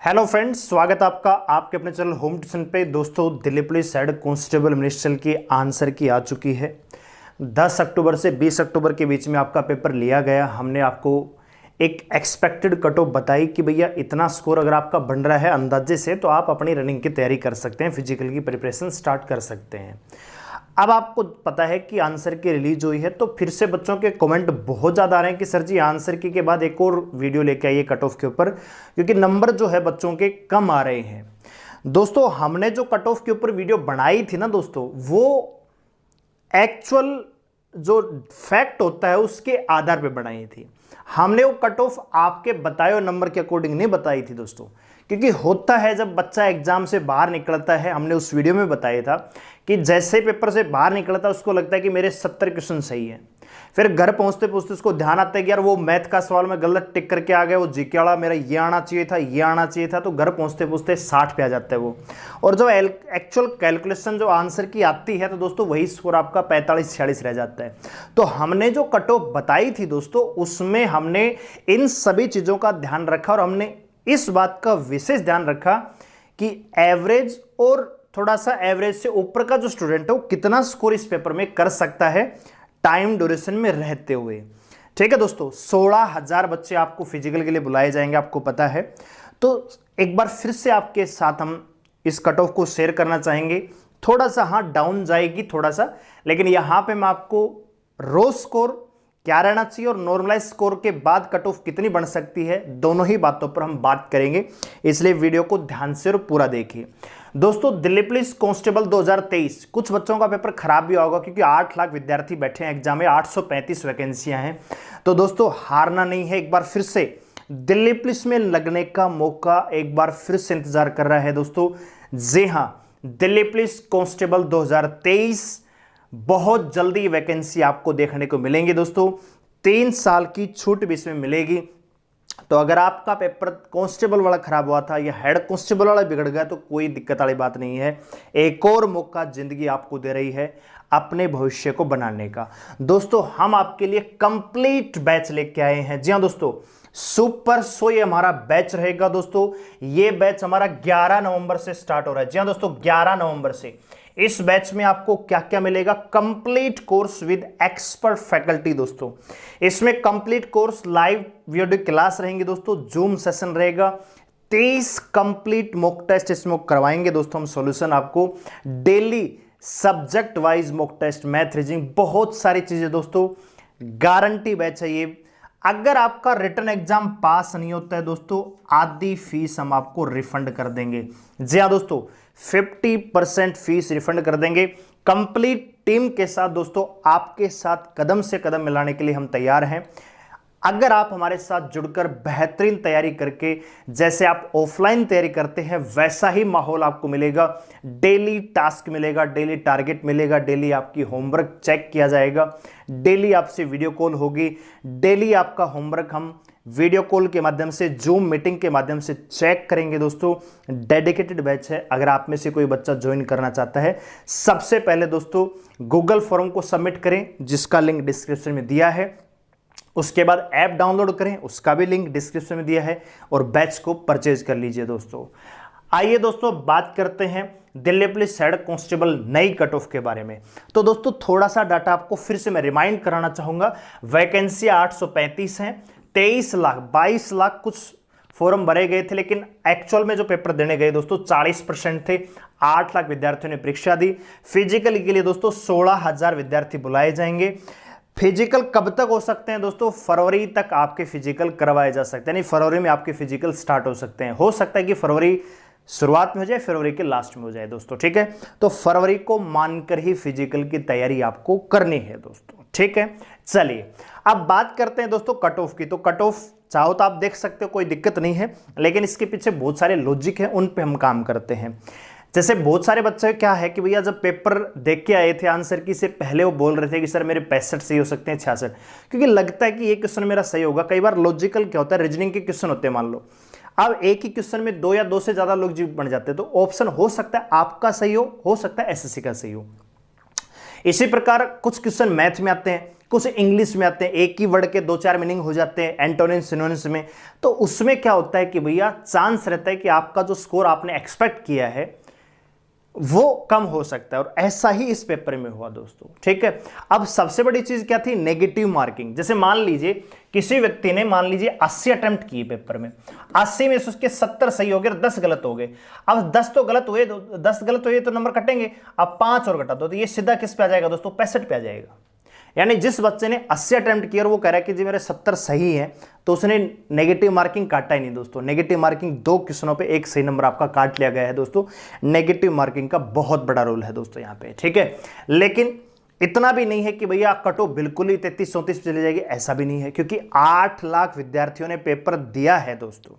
Hello friends, स्वागत है आपका आपके अपने चैनल होम ट्यूशन पे। दोस्तों, Delhi police head constable ministerial की आंसर की आ चुकी है। 10 अक्टूबर से 20 अक्टूबर के बीच में आपका पेपर लिया गया। हमने आपको एक एक्सपेक्टेड कट ऑफ बताई कि भैया इतना स्कोर अगर आपका बन रहा है अंदाजे से तो आप अपनी रनिंग की तैयारी कर सकते हैं, फिजिकल की प्रिपरेशन स्टार्ट कर सकते हैं। अब आपको पता है कि आंसर की रिलीज हुई है, तो फिर से बच्चों के कमेंट बहुत ज़्यादा आ रहे हैं कि सर जी आंसर की के बाद एक और वीडियो लेके आइए कट ऑफ के ऊपर, क्योंकि नंबर जो है बच्चों के कम आ रहे हैं। दोस्तों, हमने जो कट ऑफ के ऊपर वीडियो बनाई थी ना दोस्तों, वो एक्चुअल जो फैक्ट होता है उसके आधार पे बनाई थी। हमने वो कट ऑफ आपके बताए हुए नंबर के अकॉर्डिंग नहीं बताई थी दोस्तों, क्योंकि होता है जब बच्चा एग्जाम से बाहर निकलता है, हमने उस वीडियो में बताया था कि जैसे ही पेपर से बाहर निकलता है उसको लगता है कि मेरे 70 क्वेश्चन सही है। फिर घर पहुंचते पहुंचते उसको ध्यान आता है कि यार वो मैथ का सवाल में गलत टिक करके आ गया, वो जीके वाला मेरा ये आना चाहिए था, ये आना चाहिए था, तो घर पहुंचते पहुंचते 60 पे आ जाता है वो। और जो एक्चुअल कैलकुलेशन जो आंसर की आती है तो दोस्तों वही स्कोर आपका 45-46 रह जाता है। तो हमने जो कट ऑफ बताई थी दोस्तों, उसमें हमने इन सभी चीज़ों का ध्यान रखा और हमने इस बात का विशेष ध्यान रखा कि एवरेज और थोड़ा सा एवरेज से ऊपर का जो स्टूडेंट है वो कितना स्कोर इस पेपर में कर सकता है टाइम ड्यूरेशन में रहते हुए। ठीक है दोस्तों, 16,000 बच्चे आपको फिजिकल के लिए बुलाए जाएंगे, आपको पता है। तो एक बार फिर से आपके साथ हम इस कट ऑफ को शेयर करना चाहेंगे। थोड़ा सा हाँ डाउन जाएगी थोड़ा सा, लेकिन यहां पे मैं आपको रो स्कोर क्या रहना चाहिए और नॉर्मलाइज स्कोर के बाद कट ऑफ कितनी बन सकती है, दोनों ही बातों पर हम बात करेंगे, इसलिए वीडियो को ध्यान से और पूरा देखिए। दोस्तों, दिल्ली पुलिस कांस्टेबल 2023, कुछ बच्चों का पेपर खराब भी होगा क्योंकि 8 लाख विद्यार्थी बैठे हैं एग्जाम में, 835 वैकेंसियां हैं। तो दोस्तों हारना नहीं है, एक बार फिर से दिल्ली पुलिस में लगने का मौका एक बार फिर से इंतजार कर रहा है दोस्तों। जी हां, दिल्ली पुलिस कांस्टेबल 2023 बहुत जल्दी वैकेंसी आपको देखने को मिलेंगी दोस्तों। 3 साल की छूट भी इसमें मिलेगी। तो अगर आपका पेपर कांस्टेबल वाला खराब हुआ था या हेड कांस्टेबल वाला बिगड़ गया तो कोई दिक्कत वाली बात नहीं है। एक और मौका जिंदगी आपको दे रही है अपने भविष्य को बनाने का। दोस्तों, हम आपके लिए कंप्लीट बैच लेके आए हैं। जी हां दोस्तों, सुपर 100 ये हमारा बैच रहेगा दोस्तों। ये बैच हमारा 11 नवंबर से स्टार्ट हो रहा है। जी हां दोस्तों, 11 नवंबर से इस बैच में आपको क्या क्या मिलेगा? Complete course with expert faculty दोस्तों। इसमें complete course live video class रहेंगी दोस्तों, जूम सेशन रहेगा, 30 कंप्लीट मॉक टेस्ट इसमें करवाएंगे दोस्तों हम। सॉल्यूशन आपको daily subject wise mock test, math, reasoning, बहुत सारी चीजें दोस्तों। गारंटी बैच है ये। अगर आपका रिटर्न एग्जाम पास नहीं होता है दोस्तों, आधी फीस हम आपको रिफंड कर देंगे। जी हाँ दोस्तों, 50% फीस रिफंड कर देंगे। कंप्लीट टीम के साथ दोस्तों, आपके साथ कदम से कदम मिलाने के लिए हम तैयार हैं। अगर आप हमारे साथ जुड़कर बेहतरीन तैयारी करके, जैसे आप ऑफलाइन तैयारी करते हैं वैसा ही माहौल आपको मिलेगा, डेली टास्क मिलेगा, डेली टारगेट मिलेगा, डेली आपकी होमवर्क चेक किया जाएगा, डेली आपसे वीडियो कॉल होगी, डेली आपका होमवर्क हम वीडियो कॉल के माध्यम से, जूम मीटिंग के माध्यम से चेक करेंगे दोस्तों। डेडिकेटेड बैच है। अगर आप में से कोई बच्चा ज्वाइन करना चाहता है, सबसे पहले दोस्तों गूगल फॉर्म को सबमिट करें जिसका लिंक डिस्क्रिप्शन में दिया है। उसके बाद ऐप डाउनलोड करें, उसका भी लिंक डिस्क्रिप्शन में दिया है, और बैच को परचेज कर लीजिए दोस्तों। आइए दोस्तों बात करते हैं दिल्ली पुलिस हेड कांस्टेबल नई कट ऑफ के बारे में। तो दोस्तों थोड़ा सा डाटा आपको फिर से मैं रिमाइंड कराना चाहूंगा। वैकेंसी 835 हैं, 23 लाख 22 लाख कुछ फॉर्म भरे गए थे, लेकिन एक्चुअल में जो पेपर देने गए दोस्तों 40% थे। 8 लाख विद्यार्थियों ने परीक्षा दी। फिजिकल के लिए दोस्तों 16,000 विद्यार्थी बुलाए जाएंगे। फिजिकल कब तक हो सकते हैं दोस्तों? फरवरी तक आपके फिजिकल करवाए जा सकते हैं, यानी फरवरी में आपके फिजिकल स्टार्ट हो सकते हैं। हो सकता है कि फरवरी शुरुआत में हो जाए, फरवरी के लास्ट में हो जाए दोस्तों। ठीक है, तो फरवरी को मानकर ही फिजिकल की तैयारी आपको करनी है दोस्तों। ठीक है, चलिए अब बात करते हैं दोस्तों कट ऑफ की। तो कट ऑफ चाहो तो आप देख सकते हो, कोई दिक्कत नहीं है, लेकिन इसके पीछे बहुत सारे लॉजिक है, उन पे हम काम करते हैं। जैसे बहुत सारे बच्चे क्या है कि भैया जब पेपर देख के आए थे आंसर की से पहले, वो बोल रहे थे कि सर मेरे 65 सही हो सकते हैं, 66, क्योंकि लगता है कि ये क्वेश्चन मेरा सही होगा। कई बार लॉजिकल क्या होता है, रीजनिंग के क्वेश्चन होते हैं, मान लो अब एक ही क्वेश्चन में 2 या 2 से ज्यादा लोग जीव बन जाते हैं, तो ऑप्शन हो सकता है आपका सही हो सकता है एसएससी का सही हो। इसी प्रकार कुछ क्वेश्चन मैथ में आते हैं, कुछ इंग्लिश में आते हैं, एक ही वर्ड के 2-4 मीनिंग हो जाते हैं एंटोनिम सिनोनिम्स में। तो उसमें क्या होता है कि भैया चांस रहता है कि आपका जो स्कोर आपने एक्सपेक्ट किया है वो कम हो सकता है, और ऐसा ही इस पेपर में हुआ दोस्तों। ठीक है, अब सबसे बड़ी चीज क्या थी, नेगेटिव मार्किंग। जैसे मान लीजिए किसी व्यक्ति ने मान लीजिए 80 अटेम्प्ट किए पेपर में, 80 में से उसके 70 सही हो गए, 10 गलत हो गए। अब 10 तो गलत हुए, 10 गलत हुए तो नंबर कटेंगे, अब 5 और घटा दो तो ये सीधा किस पे आ जाएगा दोस्तों, 65 पे आ जाएगा। यानी जिस बच्चे ने 80 अटेम्प्ट किया और वो कह रहा है कि जी मेरे 70 सही है, तो उसने नेगेटिव मार्किंग काटा ही नहीं दोस्तों। नेगेटिव मार्किंग 2 क्वेश्चनों पे 1 सही नंबर आपका काट लिया गया है दोस्तों। नेगेटिव मार्किंग का बहुत बड़ा रोल है दोस्तों यहाँ पे। ठीक है, लेकिन इतना भी नहीं है कि भैया कट ऑफ बिल्कुल ही 33-34 चली जाएगी, ऐसा भी नहीं है, क्योंकि 8 लाख विद्यार्थियों ने पेपर दिया है दोस्तों।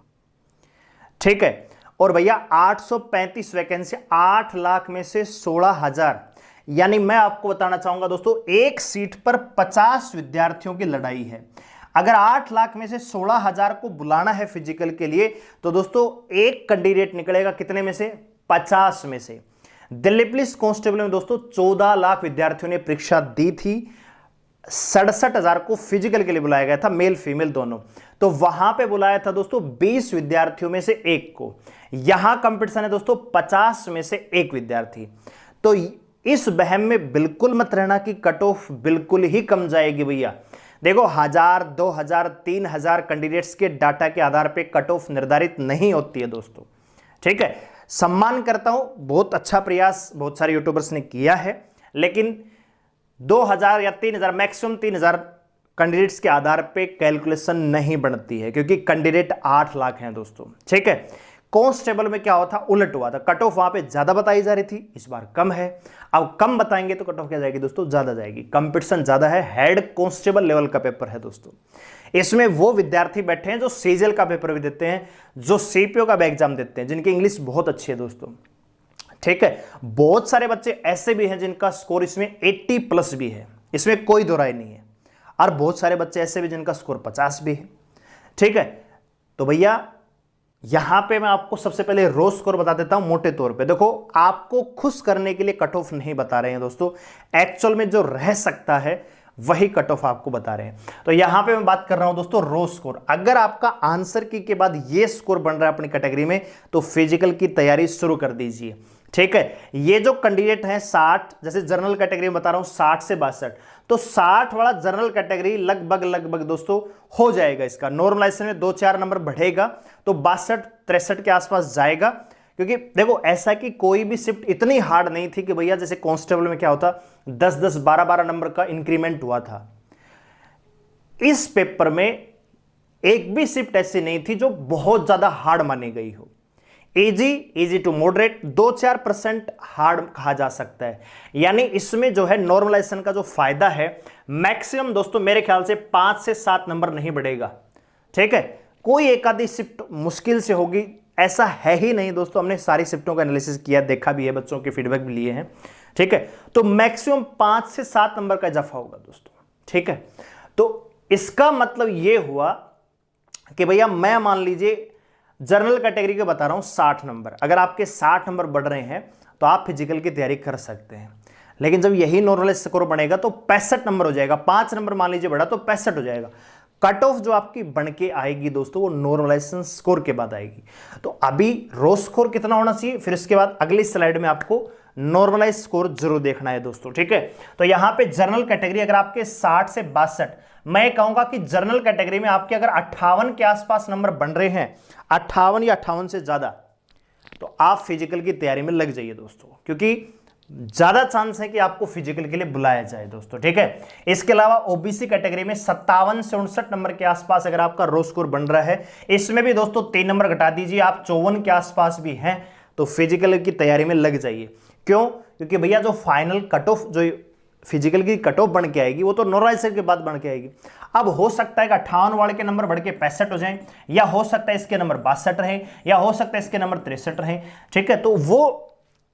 ठीक है, और भैया 835 वैकेंसी, 8 लाख में से 16,000, यानी मैं आपको बताना चाहूंगा दोस्तों, एक सीट पर 50 विद्यार्थियों की लड़ाई है। अगर 8 लाख में से 16,000 को बुलाना है फिजिकल के लिए, तो दोस्तों एक कैंडिडेट निकलेगा कितने में से, 50 में से। दिल्ली पुलिस कांस्टेबल में दोस्तों 14 लाख विद्यार्थियों ने परीक्षा दी थी, 67,000 को फिजिकल के लिए बुलाया गया था, मेल फीमेल दोनों। तो वहां पे बुलाया था दोस्तों 20 विद्यार्थियों में से एक को। यहां कंपटीशन है दोस्तों 50 में से एक विद्यार्थी। तो इस बहम में बिल्कुल मत रहना कि कट ऑफ बिल्कुल ही कम जाएगी भैया। देखो 1000, 2000, 3000 कैंडिडेट्स के डाटा के आधार पे कट ऑफ निर्धारित नहीं होती है दोस्तों। ठीक है, सम्मान करता हूं, बहुत अच्छा प्रयास बहुत सारे यूट्यूबर्स ने किया है, लेकिन 2000 या 3000, मैक्सिमम 3000 कैंडिडेट्स के आधार पे कैलकुलेशन नहीं बनती है, क्योंकि कैंडिडेट 8 लाख हैं दोस्तों। ठीक है, कांस्टेबल में क्या हुआ था, उलट हुआ था, कट ऑफ वहां पे ज्यादा बताई जा रही थी, इस बार कम है। अब कम बताएंगे तो कट ऑफ क्या जाएगी दोस्तों, ज्यादा जाएगी। कंपटीशन ज्यादा है, हेड कांस्टेबल लेवल का पेपर है दोस्तों। इसमें वो विद्यार्थी बैठे हैं जो सीजीएल का पेपर भी देते हैं, जो सीपीओ का भी एग्जाम देते हैं, जिनकी इंग्लिश बहुत अच्छी है दोस्तों। ठीक है, बहुत सारे बच्चे ऐसे भी हैं जिनका स्कोर इसमें 80+ भी है, इसमें कोई दो राय नहीं है, और बहुत सारे बच्चे ऐसे भी जिनका स्कोर 50 भी है। ठीक है, तो भैया यहां पे मैं आपको सबसे पहले रो स्कोर बता देता हूं मोटे तौर पे। देखो आपको खुश करने के लिए कट ऑफ नहीं बता रहे हैं दोस्तों, एक्चुअल में जो रह सकता है वही कट ऑफ आपको बता रहे हैं। तो यहां पे मैं बात कर रहा हूं दोस्तों रो स्कोर। अगर आपका आंसर की के बाद ये स्कोर बन रहा है अपनी कैटेगरी में, तो फिजिकल की तैयारी शुरू कर दीजिए। ठीक है, ये जो कैंडिडेट है 60, जैसे जनरल कैटेगरी में बता रहा हूं 60 से 62, तो 60 वाला जनरल कैटेगरी लगभग दोस्तों हो जाएगा। इसका नॉर्मलाइजेशन में 2-4 नंबर बढ़ेगा, तो 62-63 के आसपास जाएगा। क्योंकि देखो ऐसा कि कोई भी शिफ्ट इतनी हार्ड नहीं थी कि भैया जैसे कांस्टेबल में क्या होता 10-10, 12-12 नंबर का इंक्रीमेंट हुआ था। इस पेपर में एक भी शिफ्ट ऐसी नहीं थी जो बहुत ज्यादा हार्ड मानी गई हो। इजी टू मॉडरेट, 2-4% हार्ड कहा जा सकता है। यानी इसमें जो है नॉर्मलाइजेशन का जो फायदा है, मैक्सिमम दोस्तों मेरे ख्याल से 5 से 7 नंबर नहीं बढ़ेगा। ठीक है, कोई एक आधी शिफ्ट मुश्किल से होगी, ऐसा है ही नहीं दोस्तों। हमने सारी शिफ्टों का एनालिसिस किया, देखा भी है, बच्चों के फीडबैक भी लिए हैं। ठीक है, तो मैक्सिमम 5 से 7 नंबर का इजाफा होगा दोस्तों। ठीक है, तो इसका मतलब यह हुआ कि भैया मैं मान लीजिए जनरल कैटेगरी के बता रहा हूं 60 नंबर, अगर आपके 60 नंबर बढ़ रहे हैं तो आप फिजिकल की तैयारी कर सकते हैं। लेकिन जब यही नॉर्मल स्कोर बढ़ेगा तो 65 नंबर हो जाएगा, 5 नंबर मान लीजिए बढ़ा तो 65 हो जाएगा। कट ऑफ जो आपकी बन के आएगी दोस्तों वो नॉर्मलाइजेशन स्कोर के बाद आएगी। तो अभी रो स्कोर कितना होना चाहिए, फिर इसके बाद अगली स्लाइड में आपको नॉर्मलाइज स्कोर जरूर देखना है दोस्तों। ठीक है, तो यहां पे जनरल कैटेगरी अगर आपके 60 से 62, मैं कहूंगा कि जनरल कैटेगरी में आपके अगर 58 के आसपास नंबर बन रहे हैं, 58 या 58 से ज्यादा, तो आप फिजिकल की तैयारी में लग जाइए दोस्तों, क्योंकि ज्यादा चांस है कि आपको फिजिकल के लिए बुलाया जाए दोस्तों। ठीक है, इसके अलावा ओबीसी कैटेगरी में 57 से 59 नंबर के आसपास अगर आपका रो स्कोर बन रहा है, इसमें भी दोस्तों 3 नंबर घटा दीजिए, आप 54 के आसपास भी हैं, तो फिजिकल की तैयारी में लग जाइए। क्यों, क्योंकि भैया जो फाइनल कट ऑफ जो फिजिकल की कट ऑफ बन के आएगी वो तो नॉर्मलाइजेशन के बाद बन के आएगी। अब हो सकता है कि 58 वाले के नंबर बढ़ के 65 हो जाएं, या हो सकता है इसके नंबर 62 रहे, या हो सकता है इसके नंबर 63 रहे। ठीक है, तो वो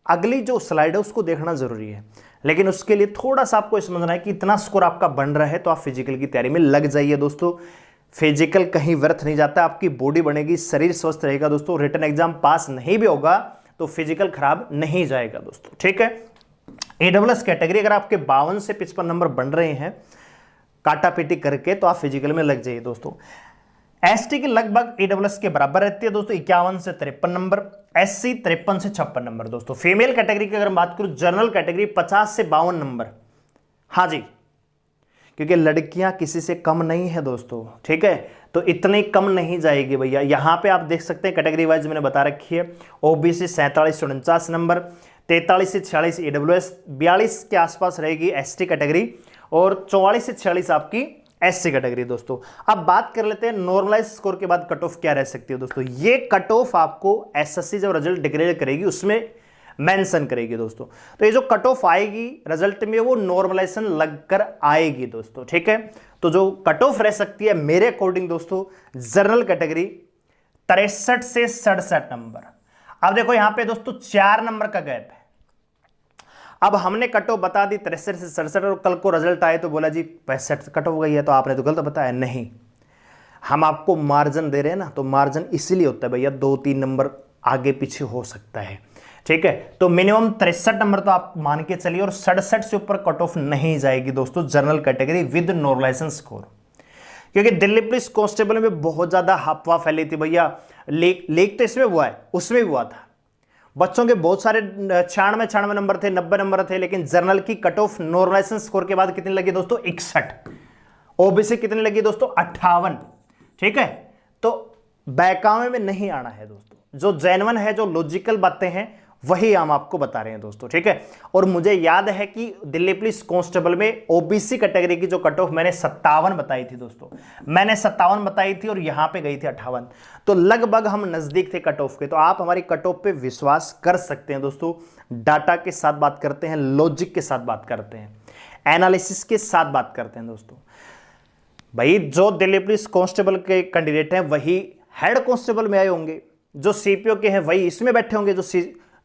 अगली जो स्लाइड है उसको देखना जरूरी है, लेकिन उसके लिए थोड़ा सा आपको समझना है कि इतना स्कोर आपका बन रहा है तो आप फिजिकल की तैयारी में लग जाइए दोस्तों। फिजिकल कहीं व्यर्थ नहीं जाता, आपकी बॉडी बनेगी, शरीर स्वस्थ रहेगा दोस्तों। रिटन एग्जाम पास नहीं भी होगा तो फिजिकल खराब नहीं जाएगा दोस्तों। ठीक है, AWS कैटेगरी अगर आपके 52 से 55 नंबर बन रहे हैं काटा पीटी करके तो आप फिजिकल में लग जाइए दोस्तों। एसटी की लगभग ईडब्ल्यूएस के बराबर रहती है दोस्तों, 51 से 53 नंबर, एससी 53 से 56 नंबर दोस्तों। फीमेल कैटेगरी की अगर बात करूं, जनरल कैटेगरी 50 से 52 नंबर, हाँ जी, क्योंकि लड़कियां किसी से कम नहीं है दोस्तों, ठीक है, तो इतनी कम नहीं जाएगी भैया। यहां पे आप देख सकते हैं कैटेगरी वाइज मैंने बता रखी है। ओबीसी 47 से 49 नंबर, 43 से 46 ईडब्ल्यूएस, 42 के आसपास रहेगी एसटी कैटेगरी और 44 से 46 आपकी एससी कैटेगरी दोस्तों। अब बात कर लेते हैं नॉर्मलाइज स्कोर के बाद कट ऑफ क्या रह सकती है दोस्तों। ये कट ऑफ आपको एसएससी जब रिजल्ट डिक्लेयर करेगी उसमें मेंशन करेगी दोस्तों। तो ये जो कट ऑफ आएगी रिजल्ट में वो नॉर्मलाइजेशन लगकर आएगी दोस्तों, ठीक है। तो जो कट ऑफ रह सकती है मेरे अकॉर्डिंग दोस्तों, जनरल कैटेगरी 63 से 67 नंबर। अब देखो यहां पे दोस्तों 4 नंबर का गैप है। अब हमने कट ऑफ बता दी 63 से 67 और कल को रिजल्ट आए तो बोला जी 65 कट ऑफ गई है, तो आपने तो गलत बताया। नहीं, हम आपको मार्जिन दे रहे हैं ना, तो मार्जिन इसीलिए होता है भैया 2-3 नंबर आगे पीछे हो सकता है, ठीक है। तो मिनिमम 63 नंबर तो आप मान के चलिए और 67 से ऊपर कट ऑफ नहीं जाएगी दोस्तों general category with normalization score. क्योंकि दिल्ली पुलिस कांस्टेबल में बहुत ज्यादा अफवाह फैली थी भैया, लीक तो इसमें हुआ है, उसमें भी हुआ था। बच्चों के बहुत सारे 96 नंबर थे, 90 नंबर थे, लेकिन जनरल की कट ऑफ नॉर्मलाइजेशन स्कोर के बाद कितनी लगी दोस्तों? 61। ओबीसी कितनी लगी दोस्तों? 58, ठीक है। तो बहकावे में नहीं आना है दोस्तों, जो जेन्युइन है, जो लॉजिकल बातें हैं वही हम आपको बता रहे हैं दोस्तों, ठीक है। और मुझे याद है कि दिल्ली पुलिस कांस्टेबल में ओबीसी कैटेगरी की जो कट ऑफ मैंने 57 बताई थी दोस्तों, मैंने 57 बताई थी और यहां पे गई थी 58। तो लगभग हम नजदीक थे कट ऑफ के। तो आप हमारी कट ऑफ पे विश्वास कर सकते हैं दोस्तों। डाटा के साथ बात करते हैं, लॉजिक के साथ बात करते हैं, एनालिसिस के साथ बात करते हैं दोस्तों। भाई जो दिल्ली पुलिस कांस्टेबल के कैंडिडेट हैं वही हेड कांस्टेबल में आए होंगे, जो सीपीओ के हैं वही इसमें बैठे होंगे, जो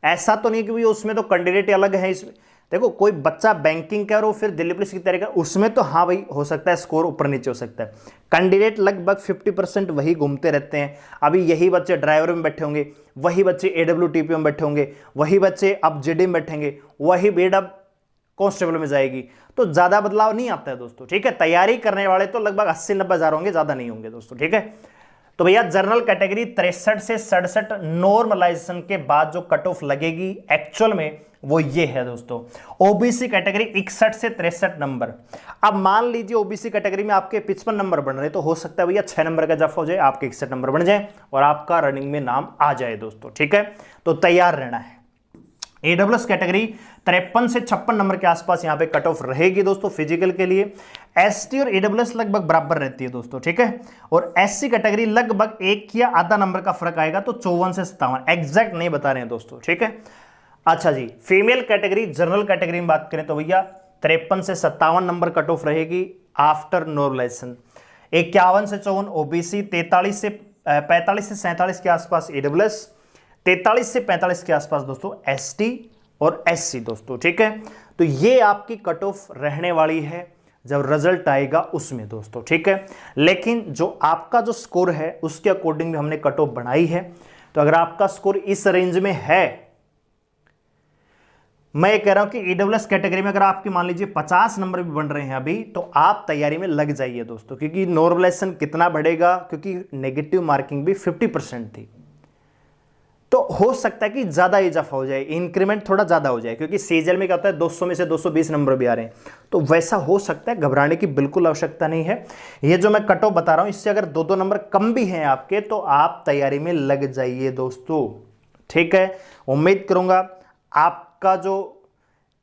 ऐसा तो नहीं कि भी उसमें तो कैंडिडेट अलग है। इसमें देखो कोई बच्चा बैंकिंग का और फिर दिल्ली पुलिस की तैयारी कर, उसमें तो हाँ भाई हो सकता है स्कोर ऊपर नीचे हो सकता है। कैंडिडेट लगभग 50% वही घूमते रहते हैं। अभी यही बच्चे ड्राइवर में बैठे होंगे, वही बच्चे AWTP में बैठे होंगे, वही बच्चे अब जेडी में बैठेंगे, वही बेड अब कांस्टेबल में जाएगी। तो ज्यादा बदलाव नहीं आता है दोस्तों, ठीक है। तैयारी करने वाले तो लगभग 80-90 हजार होंगे, ज्यादा नहीं होंगे दोस्तों, ठीक है। तो भैया जनरल कैटेगरी 63 से 67 नॉर्मलाइजेशन के बाद जो कट ऑफ लगेगी एक्चुअल में वो ये है दोस्तों। ओबीसी कैटेगरी 61 से 63 नंबर। अब मान लीजिए ओबीसी कैटेगरी में आपके 55 नंबर बन रहे, तो हो सकता है भैया 6 नंबर का जफ हो जाए, आपके 61 नंबर बन जाए और आपका रनिंग में नाम आ जाए दोस्तों, ठीक है। तो तैयार रहना है। एडब्ल्यूएस कैटेगरी 53 से 56 नंबर के आसपास यहां पे कट ऑफ रहेगी दोस्तों फिजिकल के लिए। एसटी और एडब्ल्यूएस लगभग बराबर रहती है दोस्तों, ठीक है। और एससी कैटेगरी लगभग 1 या आधा नंबर का फर्क आएगा, तो 54 से 57, एग्जैक्ट नहीं बता रहे हैं दोस्तों, ठीक है। अच्छा जी, फीमेल कैटेगरी जनरल कैटेगरी में बात करें तो भैया 53 से 57 नंबर कट ऑफ रहेगी आफ्टर नॉर्मलाइजेशन। 51 से 54 ओबीसी, 45 से 47 के आसपास एडब्ल्यूएस, 43 से 45 के आसपास दोस्तों एसटी और एससी दोस्तों, ठीक है। तो ये आपकी कट ऑफ रहने वाली है जब रिजल्ट आएगा उसमें दोस्तों, ठीक है। लेकिन जो आपका जो स्कोर है उसके अकॉर्डिंग भी हमने कट ऑफ बनाई है। तो अगर आपका स्कोर इस रेंज में है, मैं ये कह रहा हूं कि ईडब्ल्यूएस कैटेगरी में अगर आपके मान लीजिए 50 नंबर भी बन रहे हैं अभी, तो आप तैयारी में लग जाइए दोस्तों। क्योंकि नॉर्मलाइजेशन कितना बढ़ेगा, क्योंकि नेगेटिव मार्किंग भी 50% थी, तो हो सकता है कि ज्यादा इजाफा हो जाए, इंक्रीमेंट थोड़ा ज्यादा हो जाए। क्योंकि सीजल में क्या होता है 200 में से 220 नंबर भी आ रहे हैं, तो वैसा हो सकता है। घबराने की बिल्कुल आवश्यकता नहीं है। ये जो मैं कट ऑफ बता रहा हूं, इससे अगर 2-2 नंबर कम भी हैं आपके, तो आप तैयारी में लग जाइए दोस्तों, ठीक है। उम्मीद करूंगा आपका जो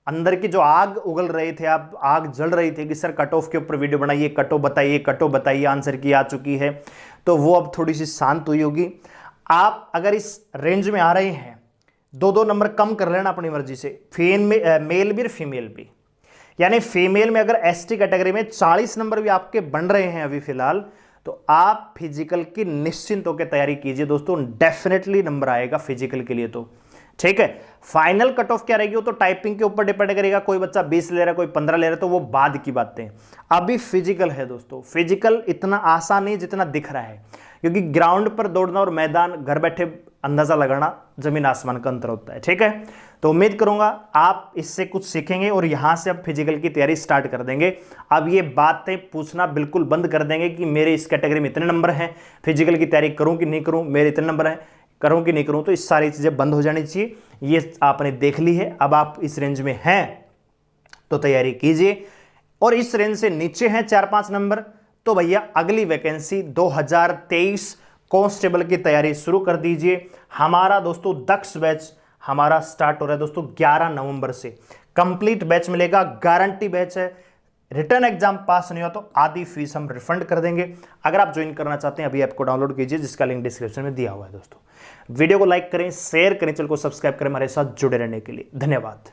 अंदर की जो आग उगल रही थे, आप आग जल रही थी कि सर कट ऑफ के ऊपर वीडियो बनाइए, कट ऑफ बताइए, कट ऑफ बताइए, आंसर की आ चुकी है, तो वो अब थोड़ी सी शांत हुई होगी। आप अगर इस रेंज में आ रहे हैं, 2-2 नंबर कम कर लेना अपनी मर्जी से, मेल भी और फीमेल भी। यानी फीमेल में अगर एसटी कैटेगरी में 40 नंबर भी आपके बन रहे हैं अभी फिलहाल, तो आप फिजिकल की निश्चिंत होकर तैयारी कीजिए दोस्तों। डेफिनेटली नंबर आएगा फिजिकल के लिए, तो ठीक है। फाइनल कट ऑफ क्या रहेगी वो तो टाइपिंग के ऊपर डिपेंड करेगा। कोई बच्चा 20 ले रहा है, कोई 15 ले रहा है, तो वो बाद की बातें। अभी फिजिकल है दोस्तों। फिजिकल इतना आसान नहीं जितना दिख रहा है, क्योंकि ग्राउंड पर दौड़ना और मैदान घर बैठे अंदाजा लगाना जमीन आसमान का अंतर होता है, ठीक है। तो उम्मीद करूंगा आप इससे कुछ सीखेंगे और यहां से अब फिजिकल की तैयारी स्टार्ट कर देंगे। अब ये बातें पूछना बिल्कुल बंद कर देंगे कि मेरे इस कैटेगरी में इतने नंबर हैं, फिजिकल की तैयारी करूं कि नहीं करूं, मेरे इतने नंबर हैं, करूं कि नहीं करूं। तो इस सारी चीजें बंद हो जानी चाहिए। ये आपने देख ली है, अब आप इस रेंज में हैं तो तैयारी कीजिए। और इस रेंज से नीचे हैं 4-5 नंबर, तो भैया अगली वैकेंसी 2023 कांस्टेबल की तैयारी शुरू कर दीजिए। हमारा दोस्तों दक्ष बैच हमारा स्टार्ट हो रहा है दोस्तों 11 नवंबर से। कंप्लीट बैच मिलेगा, गारंटी बैच है। रिटर्न एग्जाम पास नहीं हुआ तो आधी फीस हम रिफंड कर देंगे। अगर आप ज्वाइन करना चाहते हैं अभी ऐप को डाउनलोड कीजिए, जिसका लिंक डिस्क्रिप्शन में दिया हुआ है। दोस्तों वीडियो को लाइक करें, शेयर करें, चैनल को सब्सक्राइब करें हमारे साथ जुड़े रहने के लिए। धन्यवाद।